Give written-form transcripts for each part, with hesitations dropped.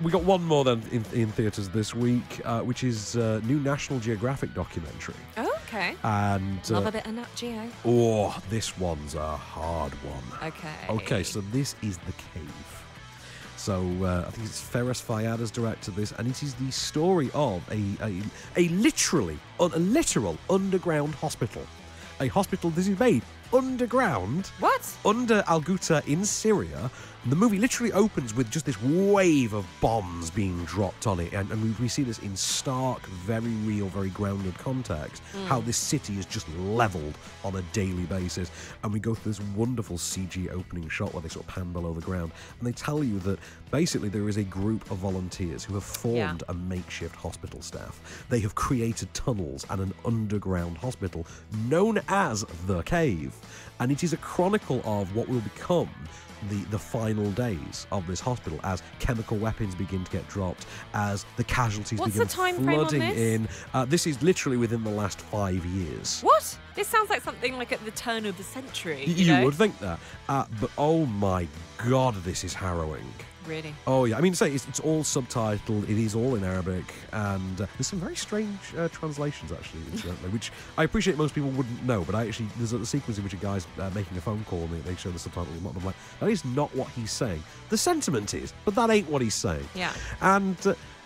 We got one more then in theatres this week, which is a new National Geographic documentary. Oh, okay. And love a bit of Nat Geo. Oh, this one's a hard one. Okay. Okay, so this is The Cave. So I think it's Ferris Fayada's directed this, and it is the story of a literal underground hospital. A hospital that is made underground. What? Under Al Ghouta in Syria. The movie literally opens with just this wave of bombs being dropped on it, and we see this in stark, very real, very grounded context, how this city is just leveled on a daily basis. And we go through this wonderful CG opening shot where they sort of pan below the ground, and they tell you that basically there is a group of volunteers who have formed a makeshift hospital staff. They have created tunnels and an underground hospital known as The Cave, and it is a chronicle of what will become the final days of this hospital as chemical weapons begin to get dropped, as the casualties begin flooding in. This is literally within the last 5 years. What? This sounds like something like at the turn of the century. You would think that. But oh my God, this is harrowing. Really? Oh, yeah. I mean, say it's all subtitled. It is all in Arabic. And there's some very strange translations, actually, incidentally, which I appreciate most people wouldn't know. But there's a sequence in which a guy's making a phone call and they show the subtitles. And I'm like, that is not what he's saying. The sentiment is, but that ain't what he's saying. Yeah. And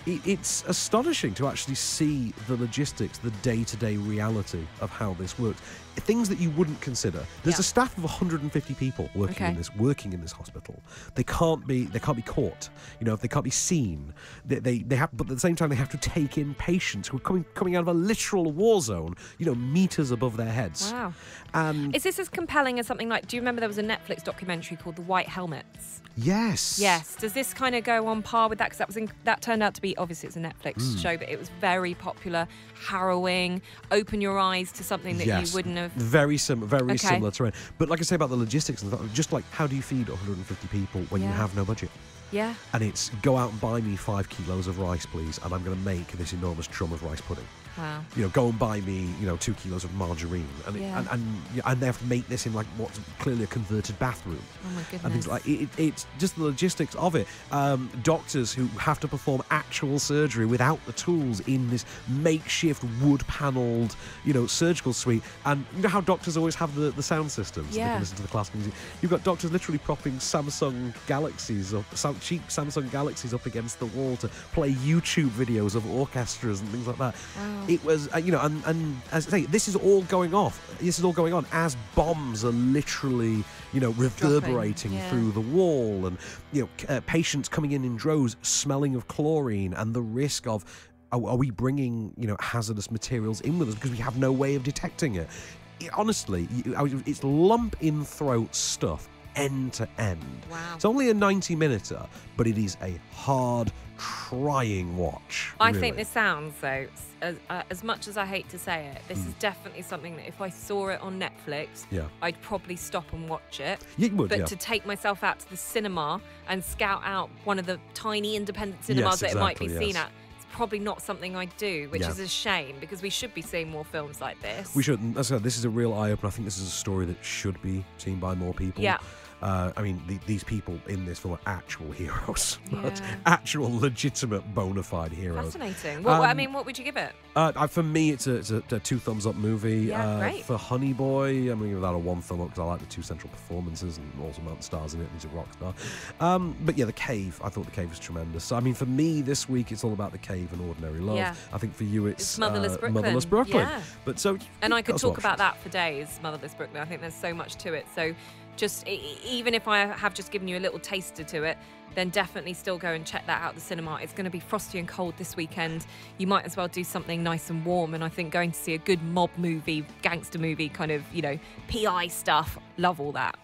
it's astonishing to actually see the logistics, the day-to-day reality of how this works. Things that you wouldn't consider. There's a staff of 150 people working in this hospital. They can't be caught. If they can't be seen, they have. But at the same time, they have to take in patients who are coming out of a literal war zone. Meters above their heads. Wow. And is this as compelling as something like? Do you remember there was a Netflix documentary called The White Helmets? Yes. Yes. Does this kind of go on par with that? Because that turned out to be, obviously it's a Netflix show, but it was very popular, harrowing, open your eyes to something that you wouldn't have. Very similar terrain. But like I say about the logistics and stuff, just like how do you feed 150 people when you have no budget? Yeah. And it's go out and buy me 5 kilos of rice, please, and I'm going to make this enormous drum of rice pudding. Wow. Go and buy me, 2 kilos of margarine, and they have to make this in like what's clearly a converted bathroom. Oh my goodness. And things like it's just the logistics of it. Doctors who have to perform actual surgery without the tools in this makeshift wood-panelled, surgical suite. And you know how doctors always have the sound systems. Yeah. They can listen to the classical music. You've got doctors literally propping Samsung Galaxies cheap Samsung Galaxies up against the wall to play YouTube videos of orchestras and things like that. Wow. It was, and as I say, this is all going on as bombs are literally, reverberating through the wall, and patients coming in droves, smelling of chlorine, and the risk of, are we bringing, hazardous materials in with us because we have no way of detecting it? Honestly, it's lump in throat stuff. End to end. Wow. It's only a 90-minuter, but it is a hard, trying watch. I think this sounds, though, as much as I hate to say it, this is definitely something that if I saw it on Netflix, I'd probably stop and watch it. You would, but to take myself out to the cinema and scout out one of the tiny independent cinemas that it might be seen at, it's probably not something I'd do, which is a shame, because we should be seeing more films like this. We should. As I said, this is a real eye-opener. I think this is a story that should be seen by more people. Yeah. I mean, these people in this film are actual heroes, actual legitimate bona fide heroes. Fascinating. What would you give it? For me, it's a 2 thumbs up movie. Yeah, great. For Honey Boy, I'm going to give that a 1 thumb up because I like the 2 central performances and also Mount Stars in it. He's a rock star. But yeah, The Cave. I thought The Cave was tremendous. So, I mean, for me this week, it's all about The Cave and Ordinary Love. Yeah. I think for you, it's Motherless Brooklyn. Motherless Brooklyn. Yeah. But so, and I could talk about that for days, Motherless Brooklyn. I think there's so much to it. So just even if I have just given you a little taster to it, then definitely still go and check that out at the cinema. It's going to be frosty and cold this weekend. You might as well do something nice and warm. And I think going to see a good mob movie, gangster movie, kind of, PI stuff, love all that.